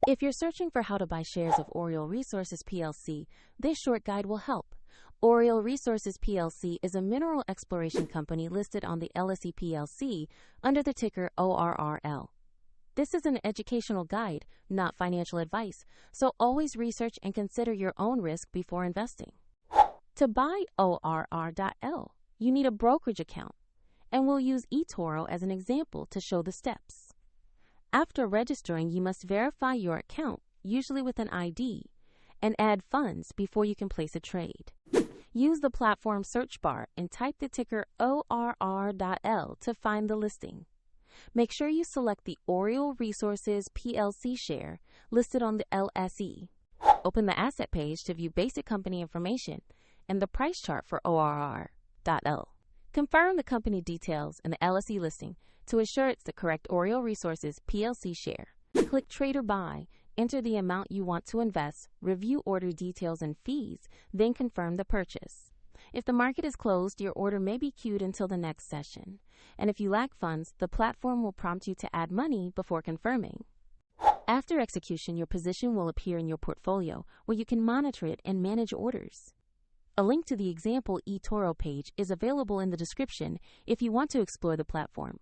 If you're searching for how to buy shares of Oriole Resources Plc, this short guide will help. Oriole Resources Plc is a mineral exploration company listed on the LSE Plc under the ticker ORR.L. This is an educational guide, not financial advice, so always research and consider your own risk before investing. To buy ORR.L, you need a brokerage account, and we'll use eToro as an example to show the steps. After registering, you must verify your account, usually with an ID, and add funds before you can place a trade. Use the platform search bar and type the ticker ORR.L to find the listing. Make sure you select the Oriole Resources Plc share listed on the LSE. Open the asset page to view basic company information and the price chart for ORR.L. Confirm the company details in the LSE listing to ensure it's the correct Oriole Resources Plc share. Click Trade or Buy, enter the amount you want to invest, review order details and fees, then confirm the purchase. If the market is closed, your order may be queued until the next session. And if you lack funds, the platform will prompt you to add money before confirming. After execution, your position will appear in your portfolio, where you can monitor it and manage orders. A link to the example eToro page is available in the description if you want to explore the platform.